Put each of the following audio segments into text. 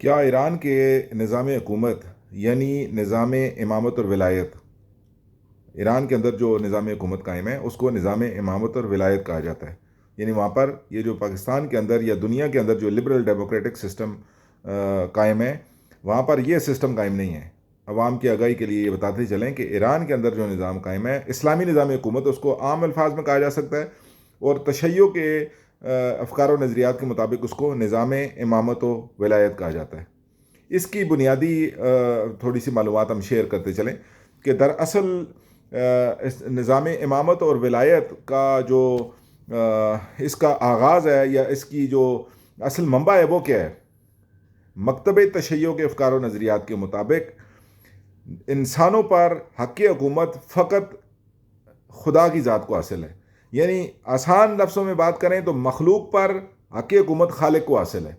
کیا ایران کے نظام حکومت یعنی نظام امامت اور ولایت، ایران کے اندر جو نظام حکومت قائم ہے اس کو نظام امامت اور ولایت کہا جاتا ہے؟ یعنی وہاں پر یہ جو پاکستان کے اندر یا دنیا کے اندر جو لبرل ڈیموکریٹک سسٹم قائم ہے، وہاں پر یہ سسٹم قائم نہیں ہے۔ عوام کی آگاہی کے لیے یہ بتاتے چلیں کہ ایران کے اندر جو نظام قائم ہے، اسلامی نظام حکومت، اس کو عام الفاظ میں کہا جا سکتا ہے، اور تشیع کے افکار و نظریات کے مطابق اس کو نظام امامت و ولایت کہا جاتا ہے۔ اس کی بنیادی تھوڑی سی معلومات ہم شیئر کرتے چلیں کہ دراصل اس نظام امامت اور ولایت کا جو اس کا آغاز ہے یا اس کی جو اصل منبع ہے وہ کیا ہے؟ مکتب تشیع کے افکار و نظریات کے مطابق انسانوں پر حق حکومت فقط خدا کی ذات کو حاصل ہے۔ یعنی آسان لفظوں میں بات کریں تو مخلوق پر حق حکومت خالق کو حاصل ہے۔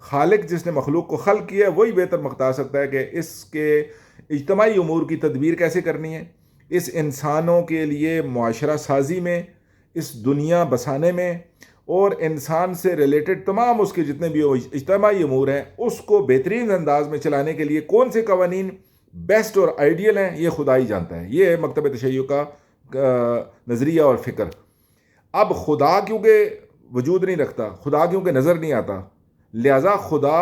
خالق جس نے مخلوق کو خلق کیا ہے وہی بہتر بتا سکتا ہے کہ اس کے اجتماعی امور کی تدبیر کیسے کرنی ہے، اس انسانوں کے لیے معاشرہ سازی میں، اس دنیا بسانے میں، اور انسان سے ریلیٹڈ تمام اس کے جتنے بھی اجتماعی امور ہیں اس کو بہترین انداز میں چلانے کے لیے کون سے قوانین بیسٹ اور آئیڈیل ہیں، یہ خدا ہی جانتا ہے۔ یہ ہے مکتب تشیع کا نظریہ اور فکر۔ اب خدا کیونکہ وجود نہیں رکھتا، خدا کیونکہ نظر نہیں آتا، لہذا خدا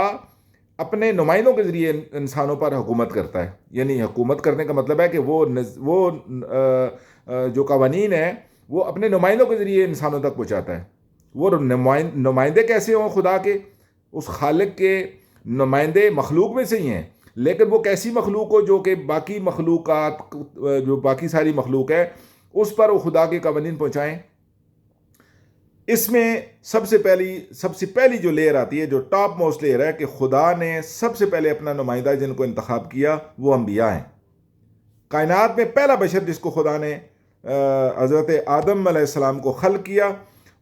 اپنے نمائندوں کے ذریعے انسانوں پر حکومت کرتا ہے۔ یعنی حکومت کرنے کا مطلب ہے کہ وہ جو قوانین ہیں وہ اپنے نمائندوں کے ذریعے انسانوں تک پہنچاتا ہے۔ وہ نمائندے کیسے ہوں خدا کے؟ اس خالق کے نمائندے مخلوق میں سے ہی ہیں، لیکن وہ کیسی مخلوق ہو جو کہ باقی مخلوقات، جو باقی ساری مخلوق ہے اس پر وہ خدا کے قوانین پہنچائیں۔ اس میں سب سے پہلی جو لیئر آتی ہے، جو ٹاپ موسٹ لیئر ہے، کہ خدا نے سب سے پہلے اپنا نمائندہ جن کو انتخاب کیا وہ انبیاء ہیں۔ کائنات میں پہلا بشر جس کو خدا نے حضرت آدم علیہ السلام کو خلق کیا،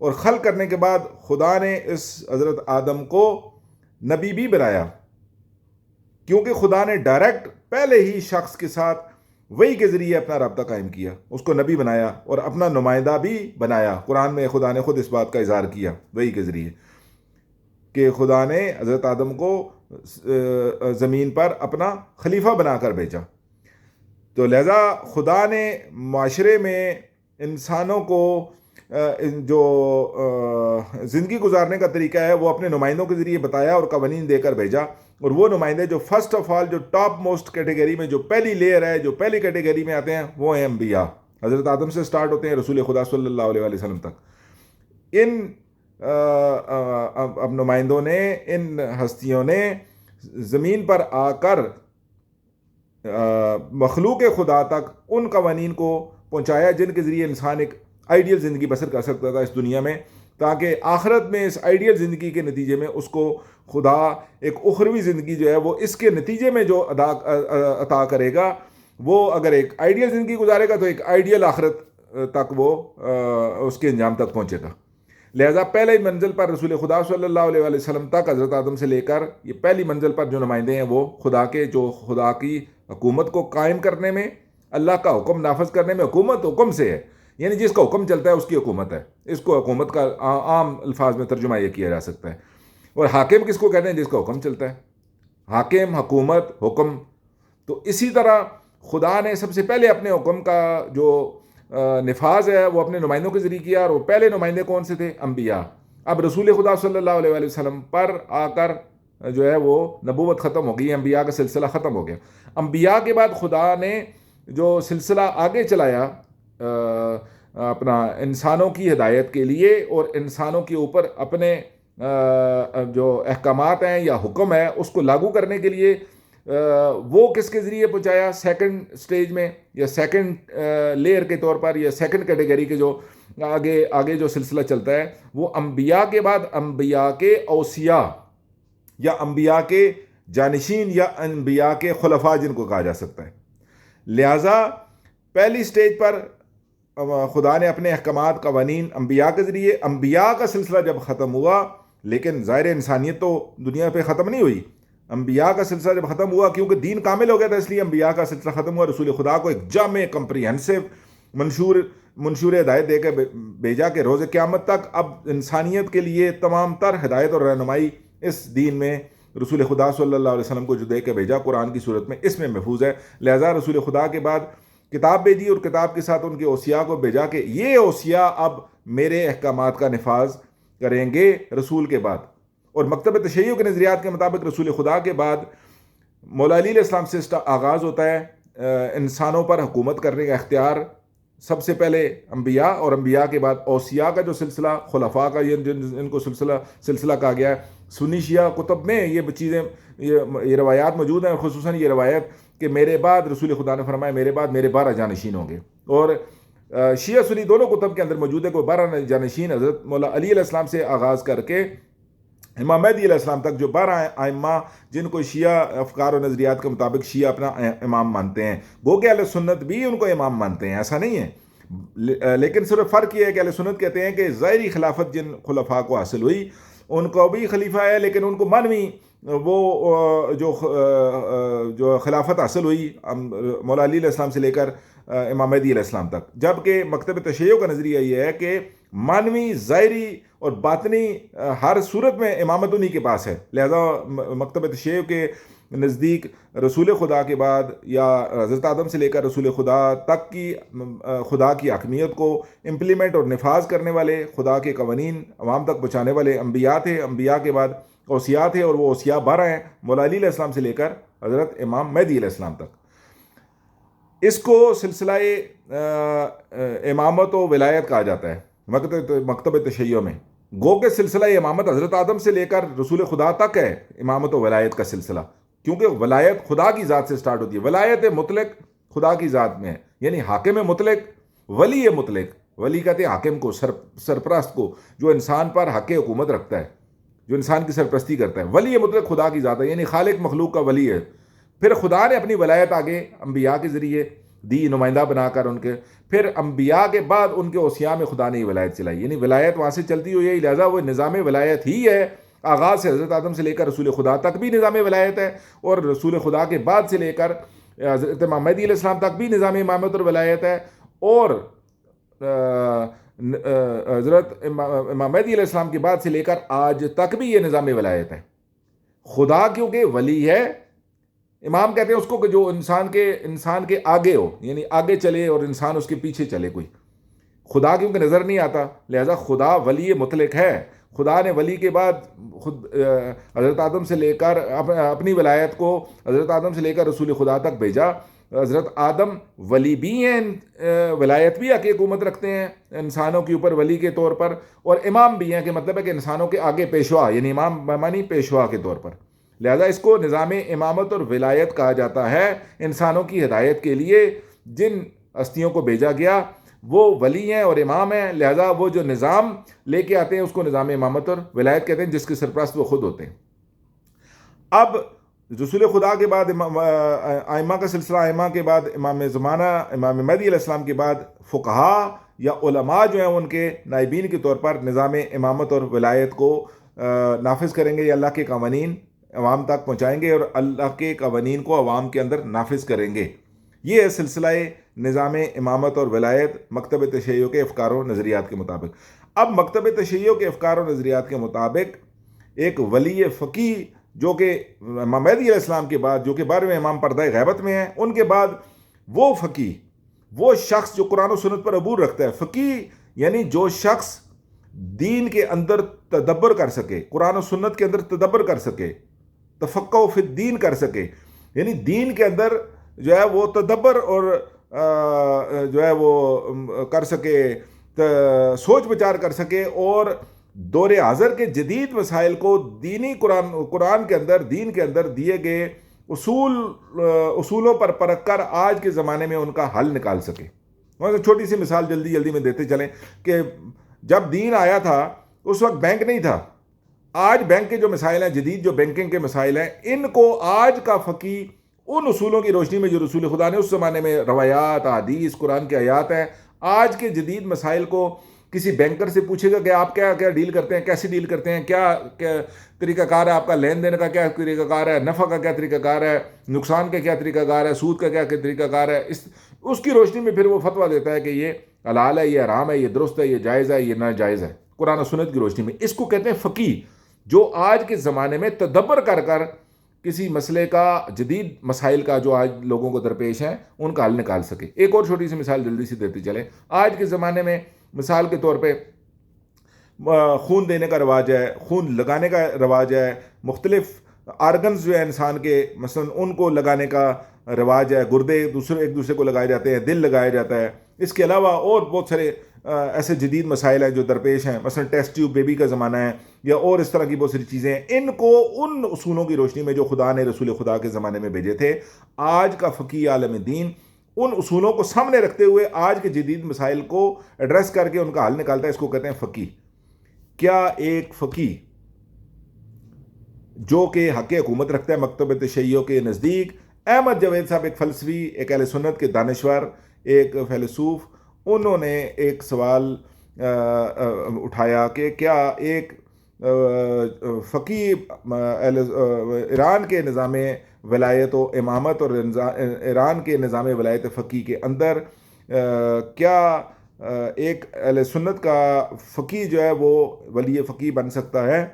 اور خلق کرنے کے بعد خدا نے اس حضرت آدم کو نبی بھی بنایا، کیونکہ خدا نے ڈائریکٹ پہلے ہی شخص کے ساتھ وحی کے ذریعے اپنا رابطہ قائم کیا، اس کو نبی بنایا اور اپنا نمائندہ بھی بنایا۔ قرآن میں خدا نے خود اس بات کا اظہار کیا وحی کے ذریعے کہ خدا نے حضرت آدم کو زمین پر اپنا خلیفہ بنا کر بھیجا۔ تو لہذا خدا نے معاشرے میں انسانوں کو جو زندگی گزارنے کا طریقہ ہے وہ اپنے نمائندوں کے ذریعے بتایا اور قوانین دے کر بھیجا، اور وہ نمائندے جو فرسٹ آف آل، جو ٹاپ موسٹ کیٹیگری میں، جو پہلی لیئر ہے، جو پہلی کیٹیگری میں آتے ہیں، وہ ہیں انبیاء۔ حضرت آدم سے سٹارٹ ہوتے ہیں رسول خدا صلی اللہ علیہ وسلم تک۔ ان اب نمائندوں نے، ان ہستیوں نے زمین پر آ کر مخلوق خدا تک ان قوانین کو پہنچایا جن کے ذریعے انسان ایک آئیڈیل زندگی بسر کر سکتا تھا اس دنیا میں، تاکہ آخرت میں اس آئیڈیل زندگی کے نتیجے میں اس کو خدا ایک اخروی زندگی جو ہے وہ اس کے نتیجے میں جو عطا کرے گا، وہ اگر ایک آئیڈیل زندگی گزارے گا تو ایک آئیڈیل آخرت تک وہ اس کے انجام تک پہنچے گا۔ لہذا پہلے منزل پر رسول خدا صلی اللہ علیہ وسلم تک، حضرت آدم سے لے کر یہ پہلی منزل پر جو نمائندے ہیں وہ خدا کے، جو خدا کی حکومت کو قائم کرنے میں، اللہ کا حکم نافذ کرنے میں، حکومت حکم سے ہے، یعنی جس کا حکم چلتا ہے اس کی حکومت ہے۔ اس کو حکومت کا عام الفاظ میں ترجمہ یہ کیا جا سکتا ہے۔ اور حاکم کس کو کہتے ہیں؟ جس کا حکم چلتا ہے، حاکم، حکومت، حکم۔ تو اسی طرح خدا نے سب سے پہلے اپنے حکم کا جو نفاذ ہے وہ اپنے نمائندوں کے ذریعے کیا، اور وہ پہلے نمائندے کون سے تھے؟ انبیاء۔ اب رسول خدا صلی اللہ علیہ وسلم پر آ کر جو ہے وہ نبوت ختم ہو گئی، انبیاء کا سلسلہ ختم ہو گیا۔ انبیاء کے بعد خدا نے جو سلسلہ آگے چلایا اپنا انسانوں کی ہدایت کے لیے، اور انسانوں کے اوپر اپنے جو احکامات ہیں یا حکم ہے اس کو لاگو کرنے کے لیے، وہ کس کے ذریعے پہنچایا؟ سیکنڈ سٹیج میں یا سیکنڈ لیئر کے طور پر یا سیکنڈ کیٹیگری کے جو آگے جو سلسلہ چلتا ہے وہ انبیاء کے بعد انبیاء کے اوصیاء یا انبیاء کے جانشین یا انبیاء کے خلفاء جن کو کہا جا سکتا ہے۔ لہٰذا پہلی سٹیج پر خدا نے اپنے احکامات، قوانین انبیاء کے ذریعے، انبیاء کا سلسلہ جب ختم ہوا، لیکن ظاہر انسانیت تو دنیا پہ ختم نہیں ہوئی۔ انبیاء کا سلسلہ جب ختم ہوا، کیونکہ دین کامل ہو گیا تھا، اس لیے انبیاء کا سلسلہ ختم ہوا، رسول خدا کو ایک جامع کمپریہنسو منشور ہدایت دے کے بھیجا کہ روز قیامت تک اب انسانیت کے لیے تمام تر ہدایت اور رہنمائی اس دین میں رسول خدا صلی اللہ علیہ وسلم کو جو دے کے بھیجا قرآن کی صورت میں، اس میں محفوظ ہے۔ لہٰذا رسول خدا کے بعد کتاب بھیجی اور کتاب کے ساتھ ان کے اوصیاء کو بھیجا کہ یہ اوصیاء اب میرے احکامات کا نفاذ کریں گے رسول کے بعد۔ اور مکتب تشیع کے نظریات کے مطابق رسول خدا کے بعد مولا علی علیہ السلام سے آغاز ہوتا ہے انسانوں پر حکومت کرنے کا اختیار۔ سب سے پہلے انبیاء، اور انبیاء کے بعد اوصیاء کا جو سلسلہ، خلفاء کا جن کو سلسلہ کہا گیا ہے۔ سنی شیعہ کتب میں یہ چیزیں، یہ روایات موجود ہیں، خصوصاً یہ روایت کہ میرے بعد رسول خدا نے فرمایا میرے بعد میرے 12 جانشین ہوں گے، اور شیعہ سنی دونوں کتب کے اندر موجود ہے کہ 12 جانشین حضرت مولا علی علیہ السلام سے آغاز کر کے امام مہدی علیہ السلام تک جو 12 ائمہ جن کو شیعہ افکار و نظریات کے مطابق شیعہ اپنا امام مانتے ہیں، گو کہ اہل سنت بھی ان کو امام مانتے ہیں، ایسا نہیں ہے، لیکن صرف فرق یہ ہے کہ اہل سنت کہتے ہیں کہ ظاہری خلافت جن خلفاء کو حاصل ہوئی ان کو بھی خلیفہ ہے، لیکن ان کو معنوی وہ جو خلافت حاصل ہوئی مولا علی علیہ السلام سے لے کر امام مہدی علیہ السلام تک، جبکہ مکتب تشیع کا نظریہ یہ ہے کہ معنوی، ظاہری اور باطنی ہر صورت میں امامت انہی کے پاس ہے۔ لہذا مکتب تشیع کے نزدیک رسول خدا کے بعد یا حضرت آدم سے لے کر رسول خدا تک کی خدا کی حاکمیت کو امپلیمنٹ اور نفاذ کرنے والے، خدا کے قوانین عوام تک پہنچانے والے انبیاء تھے۔ انبیاء کے بعد اوصیاء تھے، اور وہ اوصیاء 12 ہیں، مولا علی علیہ السلام سے لے کر حضرت امام مہدی علیہ السلام تک۔ اس کو سلسلہ امامت و ولایت کہا جاتا ہے مکتب تشیع میں، گو کہ سلسلہ امامت حضرت آدم سے لے کر رسول خدا تک ہے امامت و ولایت کا سلسلہ، کیونکہ ولایت خدا کی ذات سے سٹارٹ ہوتی ہے۔ ولایت مطلق خدا کی ذات میں ہے، یعنی حاکم مطلق، ولی مطلق، ولی کہتے ہیں حاکم کو، سرپرست کو، جو انسان پر حق حکومت رکھتا ہے، جو انسان کی سرپرستی کرتا ہے۔ ولی مطلق خدا کی ذات ہے، یعنی خالق مخلوق کا ولی ہے۔ پھر خدا نے اپنی ولایت آگے انبیاء کے ذریعے دی، نمائندہ بنا کر ان کے، پھر انبیاء کے بعد ان کے اوصیاء میں خدا نے یہ ولایت چلائی، یعنی ولایت وہاں سے چلتی ہوئی ہے، لہٰذا وہ نظام ولایت ہی ہے۔ آغاز سے حضرت آدم سے لے کر رسول خدا تک بھی نظام ولایت ہے، اور رسول خدا کے بعد سے لے کر حضرت امام مہدی علیہ السلام تک بھی نظام امامت اور ولایت ہے، اور حضرت امام مہدی علیہ السلام کے بعد سے لے کر آج تک بھی یہ نظام ولایت ہے۔ خدا کیونکہ ولی ہے، امام کہتے ہیں اس کو کہ جو انسان کے آگے ہو، یعنی آگے چلے اور انسان اس کے پیچھے چلے کوئی۔ خدا کیونکہ نظر نہیں آتا، لہذا خدا ولی مطلق ہے۔ خدا نے ولی کے بعد خود حضرت آدم سے لے کر اپنی ولایت کو حضرت آدم سے لے کر رسول خدا تک بھیجا۔ حضرت آدم ولی بھی ہیں، ولایت بھی آگے حکومت رکھتے ہیں انسانوں کے اوپر ولی کے طور پر، اور امام بھی ہیں، کہ مطلب ہے کہ انسانوں کے آگے پیشوا، یعنی امام معنی پیشوا کے طور پر۔ لہذا اس کو نظام امامت اور ولایت کہا جاتا ہے۔ انسانوں کی ہدایت کے لیے جن ہستیوں کو بھیجا گیا وہ ولی ہیں اور امام ہیں، لہذا وہ جو نظام لے کے آتے ہیں اس کو نظام امامت اور ولایت کہتے ہیں، جس کے سرپرست وہ خود ہوتے ہیں۔ اب رسول خدا کے بعد ائمہ کا سلسلہ، ائمہ کے بعد امام زمانہ امام مہدی علیہ السلام کے بعد فقہا یا علماء جو ہیں ان کے نائبین کے طور پر نظام امامت اور ولایت کو نافذ کریں گے، یا اللہ کے قوانین عوام تک پہنچائیں گے اور اللہ کے قوانین کو عوام کے اندر نافذ کریں گے۔ یہ ہے سلسلہ نظام امامت اور ولایت مکتب تشیع کے افکار و نظریات کے مطابق۔ اب مکتب تشیع کے افکار و نظریات کے مطابق ایک ولی فقی جو کہ امام مہدی علیہ السلام کے بعد، جو کہ 12ویں امام پردہ غیبت میں ہیں، ان کے بعد وہ فقی، وہ شخص جو قرآن و سنت پر عبور رکھتا ہے۔ فقی یعنی جو شخص دین کے اندر تدبر کر سکے، قرآن و سنت کے اندر تدبر کر سکے، تفقہ فی الدین کر سکے، یعنی دین کے اندر جو ہے وہ تدبر اور جو ہے وہ کر سکے، سوچ بچار کر سکے، اور دور حاضر کے جدید مسائل کو دینی قرآن کے اندر، دین کے اندر دیے گئے اصولوں پر پرکھ کر آج کے زمانے میں ان کا حل نکال سکے۔ چھوٹی سی مثال جلدی میں دیتے چلیں کہ جب دین آیا تھا اس وقت بینک نہیں تھا۔ آج بینک کے جو مسائل ہیں، جدید جو بینکنگ کے مسائل ہیں، ان کو آج کا فقی ان اصولوں کی روشنی میں جو رسول خدا نے اس زمانے میں روایات، حدیث، قرآن کے آیات ہیں، آج کے جدید مسائل کو کسی بینکر سے پوچھے گا کہ آپ کیا ڈیل کرتے ہیں، کیسے ڈیل کرتے ہیں، کیا طریقہ کار ہے آپ کا، لین دین کا کیا طریقہ کار ہے، نفع کا کیا طریقہ کار ہے، نقصان کا کیا طریقہ کار ہے، سود کا کیا طریقہ کار ہے، اس کی روشنی میں پھر وہ فتویٰ دیتا ہے کہ یہ حلال ہے، یہ حرام ہے، یہ درست ہے، یہ جائز ہے، یہ ناجائز ہے، قرآن و سنت کی روشنی میں۔ اس کو کہتے ہیں فقی، جو آج کے زمانے میں تدبر کر کر کسی مسئلے کا، جدید مسائل کا جو آج لوگوں کو درپیش ہیں ان کا حل نکال سکے۔ ایک اور چھوٹی سی مثال جلدی سے دیتے چلیں۔ آج کے زمانے میں مثال کے طور پہ خون دینے کا رواج ہے، خون لگانے کا رواج ہے، مختلف آرگنز جو ہے انسان کے مثلا ان کو لگانے کا رواج ہے، گردے ایک دوسرے کو لگائے جاتے ہیں، دل لگایا جاتا ہے۔ اس کے علاوہ اور بہت سارے ایسے جدید مسائل ہیں جو درپیش ہیں، مثلا ٹیسٹ ٹیوب بیبی کا زمانہ ہے، یا اور اس طرح کی بہت ساری چیزیں ہیں۔ ان کو ان اصولوں کی روشنی میں جو خدا نے رسول خدا کے زمانے میں بھیجے تھے، آج کا فقیہ عالم دین ان اصولوں کو سامنے رکھتے ہوئے آج کے جدید مسائل کو ایڈریس کر کے ان کا حل نکالتا ہے۔ اس کو کہتے ہیں فقیہ۔ کیا ایک فقیہ جو کہ حق حکومت رکھتا ہے مکتب تشیع کے نزدیک، احمد جاوید صاحب ایک فلسفی، ایک اہل سنت کے دانشور، ایک فیلسوف، انہوں نے ایک سوال اٹھایا کہ کیا ایک فقیہ ایران کے نظام ولایت و امامت اور ایران کے نظام ولایت فقیہ کے اندر کیا ایک اہل سنت کا فقیہ جو ہے وہ ولی فقیہ بن سکتا ہے؟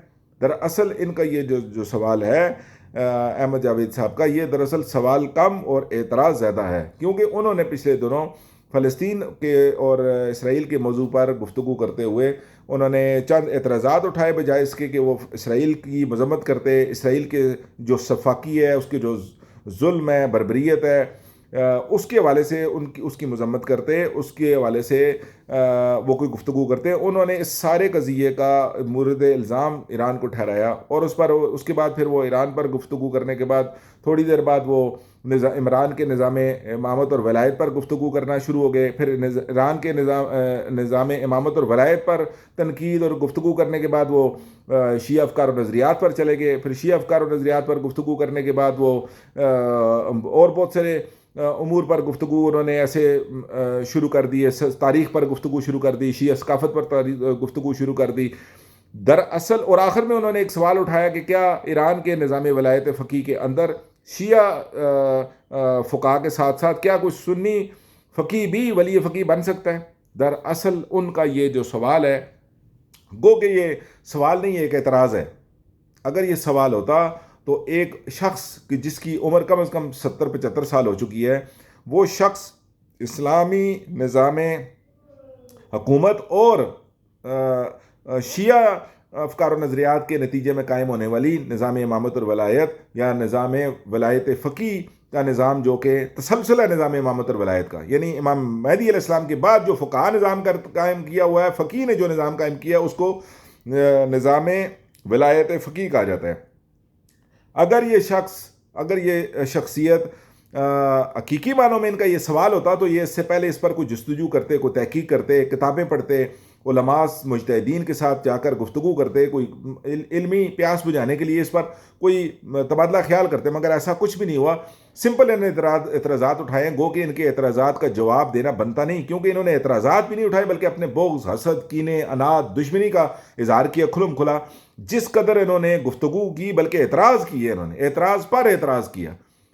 دراصل ان کا یہ جو سوال ہے احمد جاوید صاحب کا، یہ دراصل سوال کم اور اعتراض زیادہ ہے، کیونکہ انہوں نے پچھلے دنوں فلسطین کے اور اسرائیل کے موضوع پر گفتگو کرتے ہوئے انہوں نے چند اعتراضات اٹھائے، بجائے اس کے کہ وہ اسرائیل کی مذمت کرتے، اسرائیل کے جو سفاکی ہے، اس کے جو ظلم ہے، بربریت ہے، اس کے حوالے سے اس کی مذمت کرتے، اس کے حوالے سے وہ کوئی گفتگو کرتے۔ انہوں نے اس سارے قضیے کا مورد الزام ایران کو ٹھہرایا، اور اس کے بعد پھر وہ ایران پر گفتگو کرنے کے بعد تھوڑی دیر بعد وہ عمران کے نظام امامت اور ولایت پر گفتگو کرنا شروع ہو گئے۔ پھر ایران کے نظام امامت اور ولایت پر تنقید اور گفتگو کرنے کے بعد وہ شیعہ افکار و نظریات پر چلے گئے۔ پھر شیعہ افکار و نظریات پر گفتگو کرنے کے بعد وہ اور بہت سارے امور پر گفتگو انہوں نے ایسے شروع کر دی، تاریخ پر گفتگو شروع کر دی، شیعہ ثقافت پر گفتگو شروع کر دی دراصل۔ اور آخر میں انہوں نے ایک سوال اٹھایا کہ کیا ایران کے نظام ولایت فقیہ کے اندر شیعہ فقہا کے ساتھ ساتھ کیا کوئی سنی فقیہ بھی ولی فقیہ بن سکتا ہے؟ دراصل ان کا یہ جو سوال ہے، گو کہ یہ سوال نہیں ہے، ایک اعتراض ہے۔ اگر یہ سوال ہوتا تو ایک شخص کی جس کی عمر کم از کم 70-75 سال ہو چکی ہے، وہ شخص اسلامی نظام حکومت اور شیعہ افکار و نظریات کے نتیجے میں قائم ہونے والی نظام امامت اور ولایت یا نظام ولایت فقیہ کا نظام، جو کہ تسلسل ہے نظام امامت اور ولایت کا، یعنی امام مہدی علیہ السلام کے بعد جو فقہا نظام قائم کیا ہوا ہے، فقیہ نے جو نظام قائم کیا اس کو نظام ولایت فقیہ کہا جاتا ہے۔ اگر یہ شخصیت حقیقی معنوں میں ان کا یہ سوال ہوتا تو یہ اس سے پہلے اس پر کوئی جستجو کرتے، کوئی تحقیق کرتے، کتابیں پڑھتے، علماء مجتہدین کے ساتھ جا کر گفتگو کرتے، کوئی علمی پیاس بجھانے کے لیے اس پر کوئی تبادلہ خیال کرتے، مگر ایسا کچھ بھی نہیں ہوا۔ سمپل انہوں نے اعتراضات اٹھائے ہیں، گو کہ ان کے اعتراضات کا جواب دینا بنتا نہیں، کیونکہ انہوں نے اعتراضات بھی نہیں اٹھائے بلکہ اپنے بغض، حسد، کینے، اناد، دشمنی کا اظہار کیا کھلم کھلا۔ جس قدر انہوں نے گفتگو کی، بلکہ اعتراض کیے، انہوں نے اعتراض پر اعتراض کیا،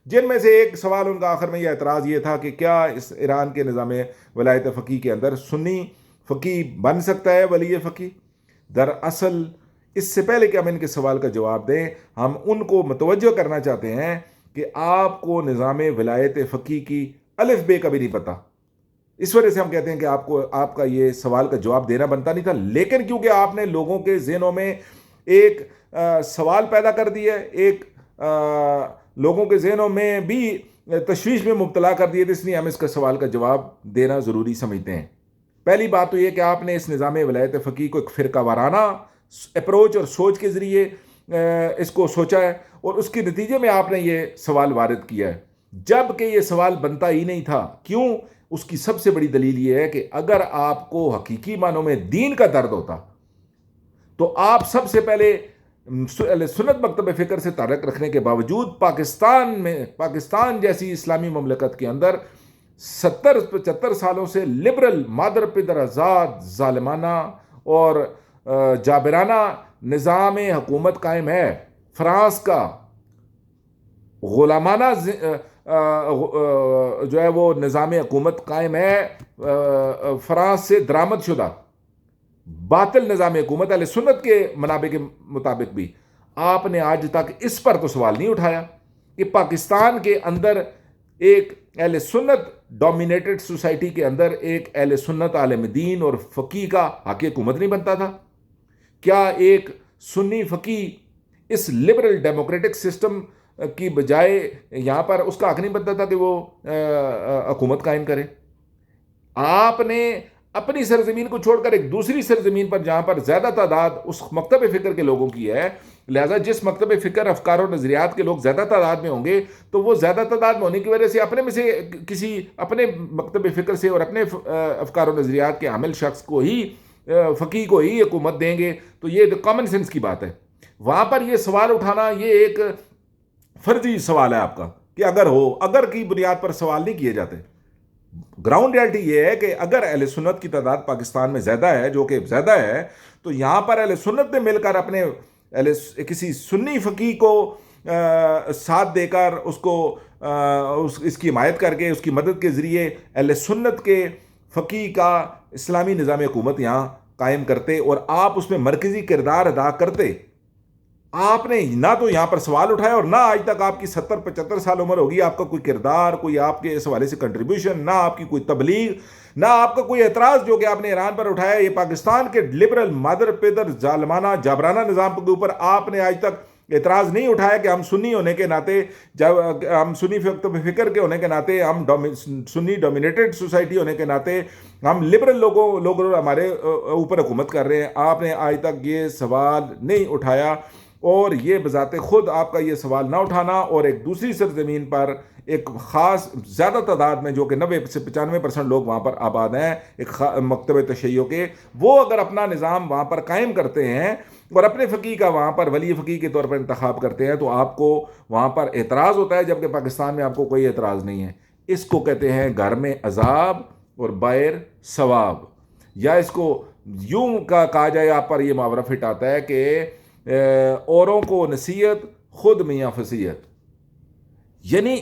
جن میں سے ایک سوال ان کا آخر میں یہ اعتراض یہ تھا کہ کیا اس ایران کے نظام ولایت فقیہ کے اندر سنی فقیہ بن سکتا ہے ولی فقیہ؟ دراصل اس سے پہلے کہ ہم ان کے سوال کا جواب دیں، ہم ان کو متوجہ کرنا چاہتے ہیں کہ آپ کو نظام ولایت فقیہ کی الف بے کا بھی نہیں پتہ۔ اس وجہ سے ہم کہتے ہیں کہ آپ کا یہ سوال کا جواب دینا بنتا نہیں تھا، لیکن کیونکہ آپ نے لوگوں کے ذہنوں میں ایک سوال پیدا کر دیا ہے، ایک لوگوں کے ذہنوں میں بھی تشویش میں مبتلا کر دیے، اس لیے ہم اس کا سوال کا جواب دینا ضروری سمجھتے ہیں۔ پہلی بات تو یہ کہ آپ نے اس نظام ولایت فقیہ کو ایک فرقہ وارانہ اپروچ اور سوچ کے ذریعے اس کو سوچا ہے، اور اس کے نتیجے میں آپ نے یہ سوال وارد کیا ہے، جب کہ یہ سوال بنتا ہی نہیں تھا۔ کیوں؟ اس کی سب سے بڑی دلیل یہ ہے کہ اگر آپ کو حقیقی معنوں میں دین کا درد ہوتا تو آپ سب سے پہلے سنت مکتب فکر سے تعلق رکھنے کے باوجود پاکستان جیسی اسلامی مملکت کے اندر 70-75 سالوں سے لبرل، مادر پدر آزاد، ظالمانہ اور جابرانہ نظام حکومت قائم ہے۔ فرانس کا غلامانہ جو ہے وہ نظام حکومت قائم ہے، فرانس سے درآمد شدہ، باطل نظام حکومت اہل سنت کے منابع کے مطابق بھی آپ نے آج تک اس پر تو سوال نہیں اٹھایا کہ پاکستان کے اندر ایک اہل سنت ڈومینیٹڈ سوسائٹی کے اندر ایک اہل سنت عالم دین اور فقی کا حق حکومت نہیں بنتا تھا؟ کیا ایک سنی فقی اس لبرل ڈیموکریٹک سسٹم کی بجائے یہاں پر اس کا حق نہیں بنتا تھا کہ وہ حکومت قائم کرے؟ آپ نے اپنی سرزمین کو چھوڑ کر ایک دوسری سرزمین پر جہاں پر زیادہ تعداد اس مکتب فکر کے لوگوں کی ہے، لہذا جس مکتب فکر افکار و نظریات کے لوگ زیادہ تعداد میں ہوں گے تو وہ زیادہ تعداد میں ہونے کی وجہ سے اپنے میں سے کسی اپنے مکتب فکر سے اور اپنے افکار و نظریات کے حامل شخص کو ہی، فقی کو ہی حکومت دیں گے۔ تو یہ کامن سینس کی بات ہے۔ وہاں پر یہ سوال اٹھانا یہ ایک فرضی سوال ہے آپ کا کہ اگر کی بنیاد پر سوال نہیں کیے جاتے۔ گراؤنڈ ریالٹی یہ ہے کہ اگر اہل سنت کی تعداد پاکستان میں زیادہ ہے، جو کہ زیادہ ہے، تو یہاں پر اہل سنت نے مل کر اپنے کسی سنی فقی کو ساتھ دے کر اس کو اس کی حمایت کر کے اس کی مدد کے ذریعے اہل سنت کے فقی کا اسلامی نظام حکومت یہاں قائم کرتے اور آپ اس میں مرکزی کردار ادا کرتے۔ آپ نے نہ تو یہاں پر سوال اٹھایا اور نہ آج تک آپ کی 70-75 سال عمر ہوگی آپ کا کوئی کردار، کوئی آپ کے اس حوالے سے کنٹریبیوشن، نہ آپ کی کوئی تبلیغ، نہ آپ کا کوئی اعتراض جو کہ آپ نے ایران پر اٹھایا۔ یہ پاکستان کے لبرل مادر پیدر ظالمانہ جابرانہ نظام کے اوپر آپ نے آج تک اعتراض نہیں اٹھایا کہ ہم سنی ہونے کے ناطے، جب ہم سنی فکر کے ہونے کے ناطے، ہم سنی ڈومینیٹڈ سوسائٹی ہونے کے ناطے ہم لبرل لوگ ہمارے اوپر حکومت کر رہے ہیں۔ آپ نے آج تک یہ سوال نہیں اٹھایا، اور یہ بذات خود آپ کا یہ سوال نہ اٹھانا اور ایک دوسری سرزمین پر ایک خاص زیادہ تعداد میں جو کہ 90 سے 95% لوگ وہاں پر آباد ہیں ایک مکتب تشیع کے، وہ اگر اپنا نظام وہاں پر قائم کرتے ہیں اور اپنے فقی کا وہاں پر ولی فقی کے طور پر انتخاب کرتے ہیں تو آپ کو وہاں پر اعتراض ہوتا ہے، جبکہ پاکستان میں آپ کو کوئی اعتراض نہیں ہے۔ اس کو کہتے ہیں گھر میں عذاب اور باہر ثواب، یا اس کو یوں کہا جائے، آپ پر یہ محاورہ فٹ آتا ہے کہ اوروں کو نصیحت خود میاں فصیحت۔ یعنی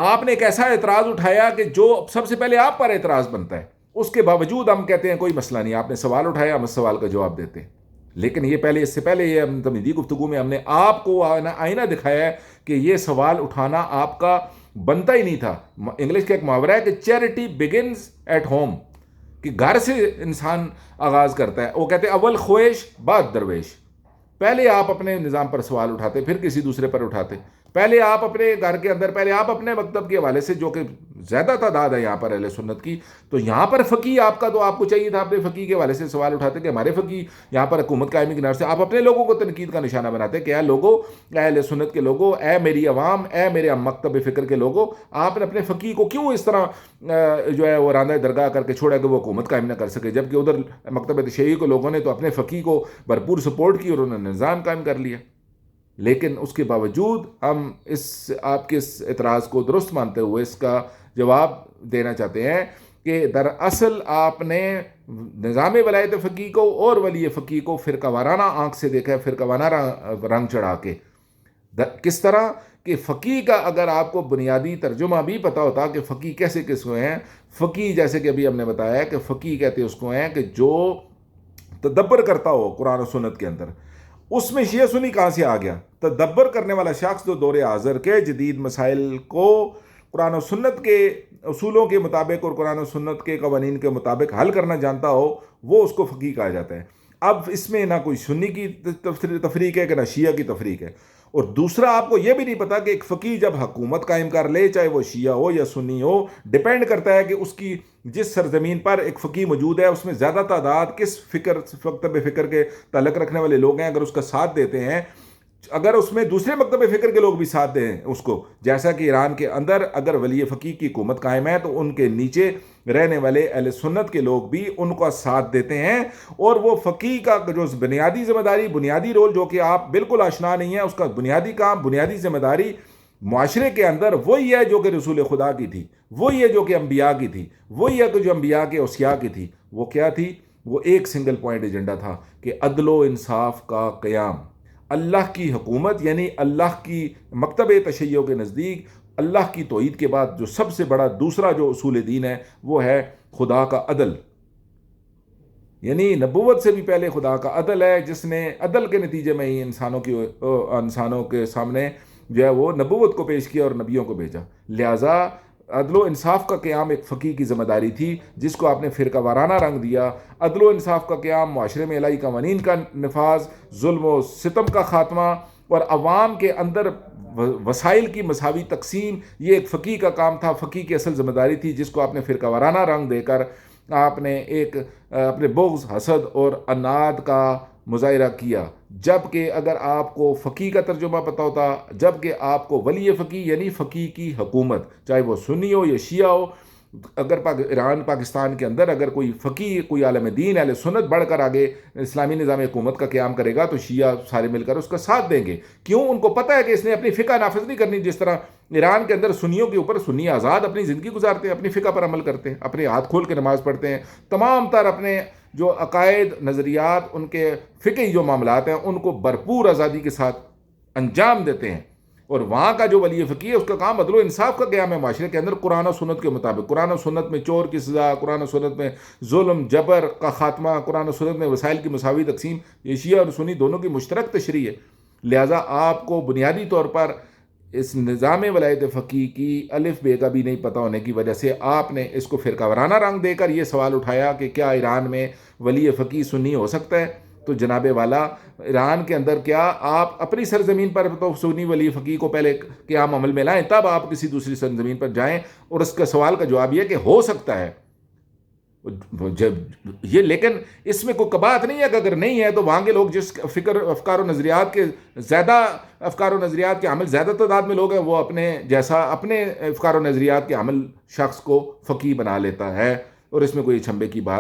آپ نے ایک ایسا اعتراض اٹھایا کہ جو سب سے پہلے آپ پر اعتراض بنتا ہے، اس کے باوجود ہم کہتے ہیں کوئی مسئلہ نہیں، آپ نے سوال اٹھایا، ہم اس سوال کا جواب دیتے ہیں۔ لیکن یہ پہلے، اس سے پہلے یہ تمہیدی گفتگو میں ہم نے آپ کو آئینہ دکھایا ہے کہ یہ سوال اٹھانا آپ کا بنتا ہی نہیں تھا۔ انگلش کا ایک محاورہ ہے کہ چیریٹی بگنز ایٹ ہوم، کہ گھر سے انسان آغاز کرتا ہے۔ وہ کہتے ہیں اول خواہش بعد درویش۔ پہلے آپ اپنے نظام پر سوال اٹھاتے، پھر کسی دوسرے پر اٹھاتے۔ پہلے آپ اپنے گھر کے اندر، پہلے آپ اپنے مکتب کے حوالے سے، جو کہ زیادہ تعداد ہے یہاں پر اہل سنت کی، تو یہاں پر فقی آپ کا، تو آپ کو چاہیے تھا اپنے فقی کے حوالے سے سوال اٹھاتے کہ ہمارے فقی یہاں پر حکومت قائمی کی نظر سے آپ اپنے لوگوں کو تنقید کا نشانہ بناتے کہ اے لوگوں، اہل سنت کے لوگوں، اے میری عوام، اے میرے مکتب فکر کے لوگوں، آپ نے اپنے فقی کو کیوں اس طرح جو ہے وہ راندہ درگاہ کر کے چھوڑا کہ وہ حکومت قائم نہ کر سکے، جبکہ ادھر مکتب تشیع کے لوگوں نے تو اپنے فقی کو بھرپور سپورٹ کی اور انہوں نے نظام قائم کر لیا۔ لیکن اس کے باوجود ہم آپ کے اس اعتراض کو درست مانتے ہوئے اس کا جواب دینا چاہتے ہیں کہ دراصل آپ نے نظام ولایت فقی کو اور ولی فقی کو فرقہ وارانہ آنکھ سے دیکھا ہے، فرقہ وارانہ رنگ چڑھا کے۔ کس طرح کہ فقی کا اگر آپ کو بنیادی ترجمہ بھی پتہ ہوتا کہ فقی کیسے کس کو ہیں، فقی جیسے کہ ابھی ہم نے بتایا کہ فقی کہتے اس کو ہیں کہ جو تدبر کرتا ہو قرآن و سنت کے اندر۔ اس میں شیعہ سنی کہاں سے آ گیا؟ تدبر کرنے والا شخص جو دور حاضر کے جدید مسائل کو قرآن و سنت کے اصولوں کے مطابق اور قرآن و سنت کے قوانین کے مطابق حل کرنا جانتا ہو، وہ اس کو فقی کہا جاتا ہے۔ اب اس میں نہ کوئی سنی کی تفریق ہے کہ نہ شیعہ کی تفریق ہے۔ اور دوسرا، آپ کو یہ بھی نہیں پتا کہ ایک فقی جب حکومت قائم کر لے، چاہے وہ شیعہ ہو یا سنی ہو، ڈیپینڈ کرتا ہے کہ اس کی جس سرزمین پر ایک فقی موجود ہے اس میں زیادہ تعداد کس مکتب فکر کے تعلق رکھنے والے لوگ ہیں۔ اگر اس کا ساتھ دیتے ہیں، اگر اس میں دوسرے مکتب فکر کے لوگ بھی ساتھ دیں اس کو، جیسا کہ ایران کے اندر اگر ولی فقی کی حکومت قائم ہے تو ان کے نیچے رہنے والے اہل سنت کے لوگ بھی ان کا ساتھ دیتے ہیں، اور وہ فقی کا جو بنیادی ذمہ داری، بنیادی رول جو کہ آپ بالکل آشنا نہیں ہیں، اس کا بنیادی کام، بنیادی ذمہ داری معاشرے کے اندر وہی ہے جو کہ رسول خدا کی تھی، وہی ہے جو کہ انبیاء کی تھی، وہی ہے کہ جو انبیاء کے اوصیاء کی تھی۔ وہ کیا تھی؟ وہ ایک سنگل پوائنٹ ایجنڈا تھا کہ عدل و انصاف کا قیام، اللہ کی حکومت، یعنی اللہ کی مکتب تشیع کے نزدیک اللہ کی توحید کے بعد جو سب سے بڑا دوسرا جو اصول دین ہے وہ ہے خدا کا عدل۔ یعنی نبوت سے بھی پہلے خدا کا عدل ہے، جس نے عدل کے نتیجے میں ہی انسانوں کے سامنے جو ہے وہ نبوت کو پیش کیا اور نبیوں کو بھیجا۔ لہٰذا عدل و انصاف کا قیام ایک فقی کی ذمہ داری تھی، جس کو آپ نے فرقہ وارانہ رنگ دیا۔ عدل و انصاف کا قیام، معاشرے میں الہی قوانین کا نفاذ، ظلم و ستم کا خاتمہ اور عوام کے اندر وسائل کی مساوی تقسیم، یہ ایک فقی کا کام تھا، فقی کی اصل ذمہ داری تھی، جس کو آپ نے فرقہ وارانہ رنگ دے کر آپ نے ایک اپنے بغض، حسد اور اناد کا مظاہرہ کیا۔ جبکہ اگر آپ کو فقی کا ترجمہ پتہ ہوتا، جبکہ آپ کو ولی فقی یعنی فقی کی حکومت، چاہے وہ سنی ہو یا شیعہ ہو، اگر ایران پاکستان کے اندر اگر کوئی فقی، کوئی عالم دین، اہل سنت بڑھ کر آگے اسلامی نظام حکومت کا قیام کرے گا تو شیعہ سارے مل کر اس کا ساتھ دیں گے۔ کیوں؟ ان کو پتہ ہے کہ اس نے اپنی فقہ نافذ نہیں کرنی۔ جس طرح ایران کے اندر سنیوں کے اوپر سنی آزاد اپنی زندگی گزارتے ہیں، اپنی فقہ پر عمل کرتے ہیں، اپنے ہاتھ کھول کے نماز پڑھتے ہیں، تمام تر اپنے جو عقائد، نظریات، ان کے فقہی جو معاملات ہیں ان کو بھرپور آزادی کے ساتھ انجام دیتے ہیں۔ اور وہاں کا جو ولی فقی ہے اس کا کام عدل و انصاف کا قیام ہے معاشرے کے اندر، قرآن و سنت کے مطابق۔ قرآن و سنت میں چور کی سزا، قرآن و سنت میں ظلم جبر کا خاتمہ، قرآن و سنت میں وسائل کی مساوی تقسیم، یہ شیعہ اور سنی دونوں کی مشترک تشریح ہے۔ لہٰذا آپ کو بنیادی طور پر اس نظام ولایت فقی کی الف بے کا بھی نہیں پتہ ہونے کی وجہ سے آپ نے اس کو فرقہ وارانہ رنگ دے کر یہ سوال اٹھایا کہ کیا ایران میں ولی فقی سنی ہو سکتا ہے؟ تو جناب والا، ایران کے اندر کیا آپ اپنی سرزمین پر تو سنی ولی فقی کو پہلے قیام عمل میں لائیں، تب آپ کسی دوسری سرزمین پر جائیں اور اس کا سوال کا جواب یہ کہ ہو سکتا ہے جب یہ، لیکن اس میں کوئی کباہت نہیں ہے کہ اگر نہیں ہے تو وہاں کے لوگ جس افکار و نظریات کے زیادہ افکار و نظریات کے حامل زیادہ تعداد میں لوگ ہیں، وہ اپنے جیسا اپنے افکار و نظریات کے حامل شخص کو فقی بنا لیتا ہے، اور اس میں کوئی چھمبے کی بات